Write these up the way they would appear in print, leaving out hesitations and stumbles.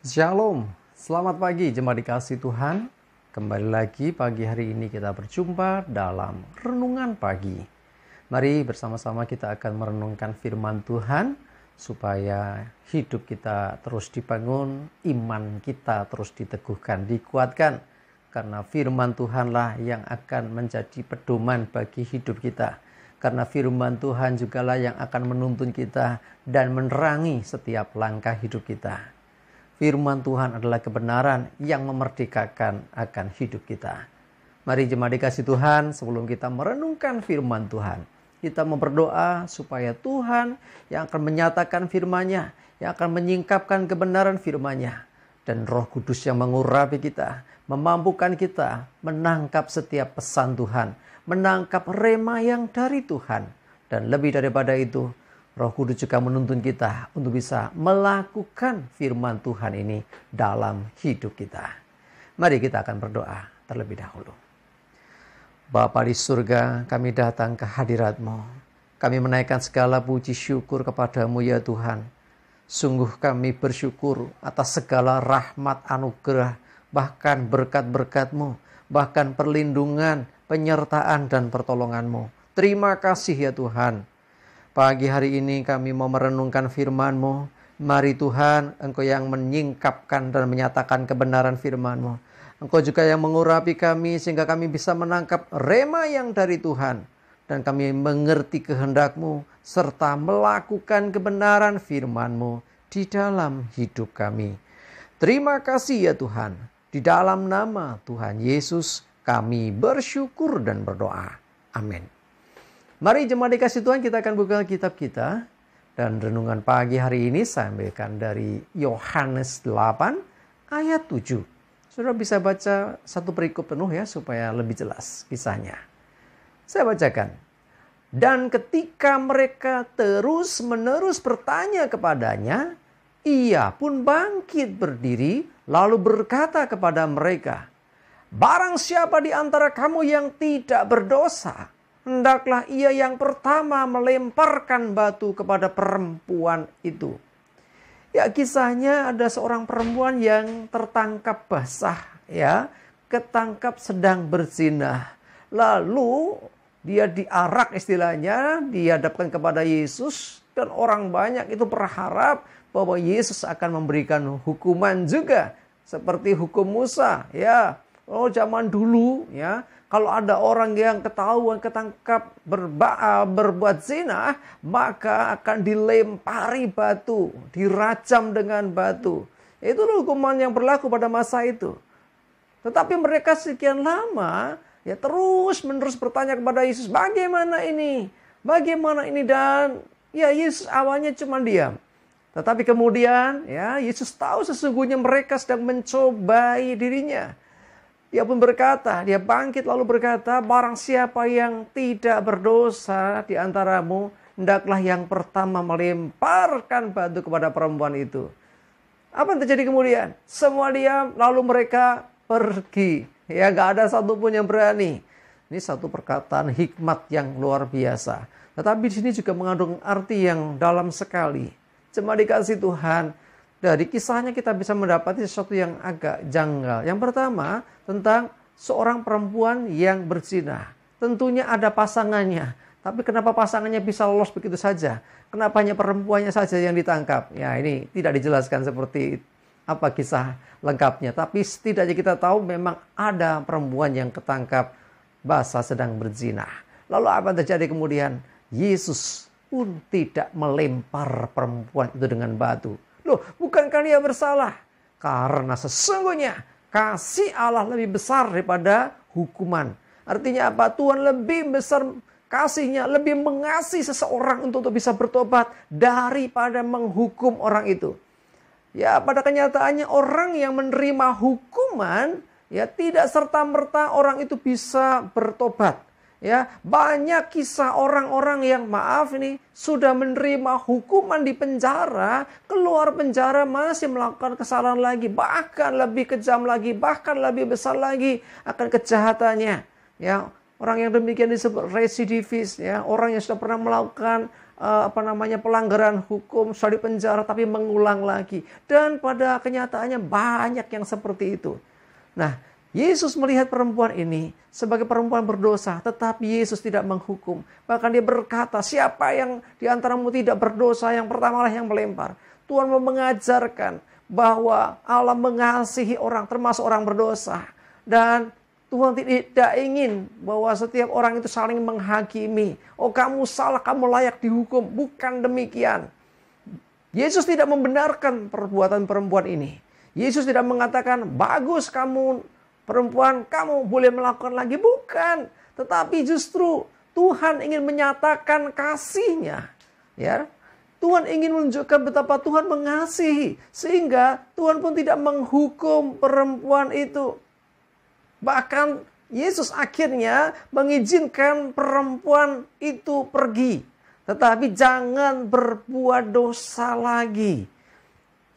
Shalom, selamat pagi jemaat dikasih Tuhan. Kembali lagi pagi hari ini kita berjumpa dalam renungan pagi. Mari bersama-sama kita akan merenungkan firman Tuhan supaya hidup kita terus dibangun, iman kita terus diteguhkan, dikuatkan. Karena firman Tuhanlah yang akan menjadi pedoman bagi hidup kita. Karena firman Tuhan jugalah yang akan menuntun kita dan menerangi setiap langkah hidup kita. Firman Tuhan adalah kebenaran yang memerdekakan akan hidup kita. Mari jemaat dikasih Tuhan, sebelum kita merenungkan firman Tuhan, kita berdoa supaya Tuhan yang akan menyatakan firman-Nya, yang akan menyingkapkan kebenaran firman-Nya, dan Roh Kudus yang mengurapi kita, memampukan kita menangkap setiap pesan Tuhan, menangkap rema yang dari Tuhan. Dan lebih daripada itu, Roh Kudus juga menuntun kita untuk bisa melakukan firman Tuhan ini dalam hidup kita. Mari kita akan berdoa terlebih dahulu. Bapa di surga, kami datang ke hadirat-Mu. Kami menaikkan segala puji syukur kepadamu ya Tuhan. Sungguh kami bersyukur atas segala rahmat anugerah, bahkan berkat-berkat-Mu, bahkan perlindungan, penyertaan dan pertolongan-Mu. Terima kasih ya Tuhan. Pagi hari ini kami mau merenungkan firman-Mu. Mari Tuhan, Engkau yang menyingkapkan dan menyatakan kebenaran firman-Mu. Engkau juga yang mengurapi kami sehingga kami bisa menangkap rema yang dari Tuhan. Dan kami mengerti kehendak-Mu serta melakukan kebenaran firman-Mu di dalam hidup kami. Terima kasih ya Tuhan. Di dalam nama Tuhan Yesus kami bersyukur dan berdoa. Amin. Mari jemaat dikasih Tuhan, kita akan buka kitab kita. Dan renungan pagi hari ini saya ambilkan dari Yohanes 8 ayat 7. Saudara bisa baca satu perikop penuh ya supaya lebih jelas kisahnya. Saya bacakan. Dan ketika mereka terus-menerus bertanya kepadanya, ia pun bangkit berdiri lalu berkata kepada mereka, "Barang siapa di antara kamu yang tidak berdosa, hendaklah ia yang pertama melemparkan batu kepada perempuan itu." Ya, kisahnya ada seorang perempuan yang tertangkap basah, ya, ketangkap sedang berzina. Lalu dia diarak istilahnya, dihadapkan kepada Yesus dan orang banyak itu berharap bahwa Yesus akan memberikan hukuman juga seperti hukum Musa, ya. Oh, zaman dulu, ya. Kalau ada orang yang ketahuan ketangkap berbuat zina, maka akan dilempari batu, dirajam dengan batu. Itu hukuman yang berlaku pada masa itu. Tetapi mereka sekian lama ya terus-menerus bertanya kepada Yesus, bagaimana ini? Bagaimana ini? Dan ya Yesus awalnya cuma diam. Tetapi kemudian ya Yesus tahu sesungguhnya mereka sedang mencobai dirinya. Dia pun berkata, dia bangkit lalu berkata, barang siapa yang tidak berdosa di antaramu, hendaklah yang pertama melemparkan batu kepada perempuan itu. Apa yang terjadi kemudian? Semua diam, lalu mereka pergi. Ya, gak ada satupun yang berani. Ini satu perkataan hikmat yang luar biasa. Tetapi di sini juga mengandung arti yang dalam sekali. Cuma dikasih Tuhan. Dari kisahnya kita bisa mendapati sesuatu yang agak janggal. Yang pertama, tentang seorang perempuan yang berzina. Tentunya ada pasangannya. Tapi kenapa pasangannya bisa lolos begitu saja? Kenapa hanya perempuannya saja yang ditangkap? Ya, ini tidak dijelaskan seperti apa kisah lengkapnya. Tapi setidaknya kita tahu memang ada perempuan yang ketangkap basah sedang berzina. Lalu apa yang terjadi kemudian? Yesus pun tidak melempar perempuan itu dengan batu. Loh, bukankah dia bersalah? Karena sesungguhnya kasih Allah lebih besar daripada hukuman. Artinya apa? Tuhan lebih besar kasihnya, lebih mengasihi seseorang untuk bisa bertobat daripada menghukum orang itu. Ya, pada kenyataannya orang yang menerima hukuman, ya tidak serta-merta orang itu bisa bertobat. Ya, banyak kisah orang-orang yang sudah menerima hukuman di penjara, keluar penjara masih melakukan kesalahan lagi, bahkan lebih kejam lagi, bahkan lebih besar lagi akan kejahatannya. Ya, orang yang demikian disebut residivis, ya, orang yang sudah pernah melakukan pelanggaran hukum, sudah dipenjara tapi mengulang lagi. Dan pada kenyataannya banyak yang seperti itu. Nah, Yesus melihat perempuan ini sebagai perempuan berdosa, tetapi Yesus tidak menghukum. Bahkan dia berkata, siapa yang di antaramu tidak berdosa, yang pertamalah yang melempar. Tuhan mau mengajarkan bahwa Allah mengasihi orang, termasuk orang berdosa. Dan Tuhan tidak ingin bahwa setiap orang itu saling menghakimi. Oh, kamu salah, kamu layak dihukum. Bukan demikian. Yesus tidak membenarkan perbuatan perempuan ini. Yesus tidak mengatakan, bagus kamu perempuan, kamu boleh melakukan lagi. Bukan. Tetapi justru Tuhan ingin menyatakan kasih-Nya. Ya, Tuhan ingin menunjukkan betapa Tuhan mengasihi. Sehingga Tuhan pun tidak menghukum perempuan itu. Bahkan Yesus akhirnya mengizinkan perempuan itu pergi. Tetapi jangan berbuat dosa lagi.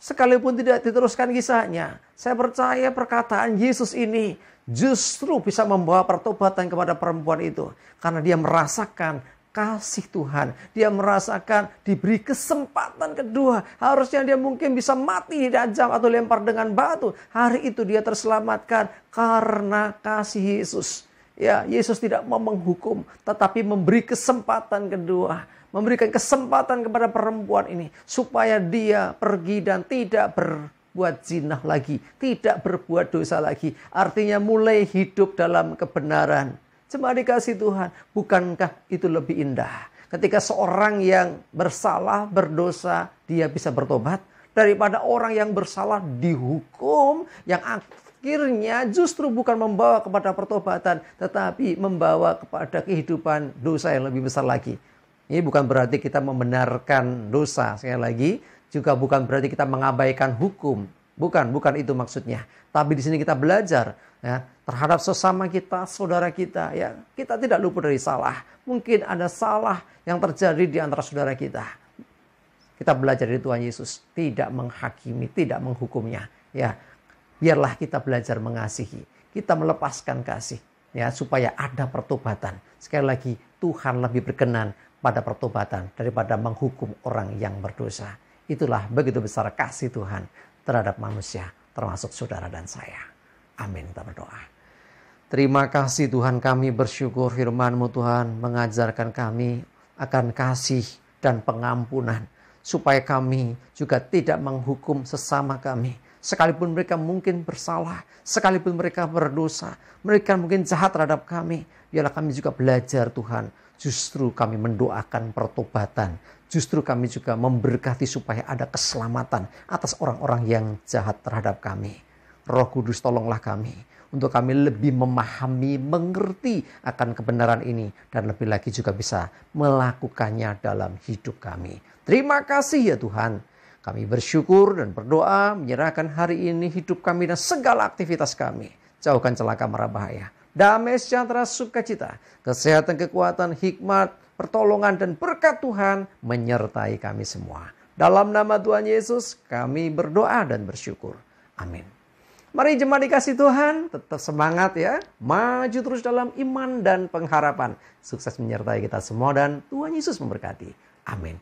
Sekalipun tidak diteruskan kisahnya, saya percaya perkataan Yesus ini justru bisa membawa pertobatan kepada perempuan itu. Karena dia merasakan kasih Tuhan. Dia merasakan diberi kesempatan kedua. Harusnya dia mungkin bisa mati dirajam atau lempar dengan batu. Hari itu dia terselamatkan karena kasih Yesus. Ya, Yesus tidak mau menghukum, tetapi memberi kesempatan kedua. Memberikan kesempatan kepada perempuan ini supaya dia pergi dan tidak berbuat zina lagi, tidak berbuat dosa lagi. Artinya mulai hidup dalam kebenaran. Jemaat dikasih Tuhan, bukankah itu lebih indah? Ketika seorang yang bersalah, berdosa, dia bisa bertobat. Daripada orang yang bersalah dihukum, yang akhirnya justru bukan membawa kepada pertobatan, tetapi membawa kepada kehidupan dosa yang lebih besar lagi. Ini bukan berarti kita membenarkan dosa. Sekali lagi, juga bukan berarti kita mengabaikan hukum. Bukan itu maksudnya. Tapi di sini kita belajar ya, terhadap sesama kita, saudara kita. Ya, kita tidak luput dari salah. Mungkin ada salah yang terjadi di antara saudara kita. Kita belajar dari Tuhan Yesus, tidak menghakimi, tidak menghukumnya. Ya, biarlah kita belajar mengasihi. Kita melepaskan kasih, ya, supaya ada pertobatan. Sekali lagi, Tuhan lebih berkenan pada pertobatan daripada menghukum orang yang berdosa. Itulah begitu besar kasih Tuhan terhadap manusia, termasuk saudara dan saya. Amin, kita berdoa. Terima kasih Tuhan, kami bersyukur firman-Mu Tuhan mengajarkan kami akan kasih dan pengampunan. Supaya kami juga tidak menghukum sesama kami. Sekalipun mereka mungkin bersalah, sekalipun mereka berdosa, mereka mungkin jahat terhadap kami. Biarlah kami juga belajar Tuhan. Justru kami mendoakan pertobatan. Justru kami juga memberkati supaya ada keselamatan atas orang-orang yang jahat terhadap kami. Roh Kudus, tolonglah kami untuk kami lebih memahami, mengerti akan kebenaran ini. Dan lebih lagi juga bisa melakukannya dalam hidup kami. Terima kasih ya Tuhan. Kami bersyukur dan berdoa menyerahkan hari ini hidup kami dan segala aktivitas kami. Jauhkan celaka mara bahaya. Damai, sejahtera, sukacita, kesehatan, kekuatan, hikmat, pertolongan, dan berkat Tuhan menyertai kami semua. Dalam nama Tuhan Yesus kami berdoa dan bersyukur. Amin. Mari jemaat dikasih Tuhan, tetap semangat ya. Maju terus dalam iman dan pengharapan. Sukses menyertai kita semua dan Tuhan Yesus memberkati. Amin.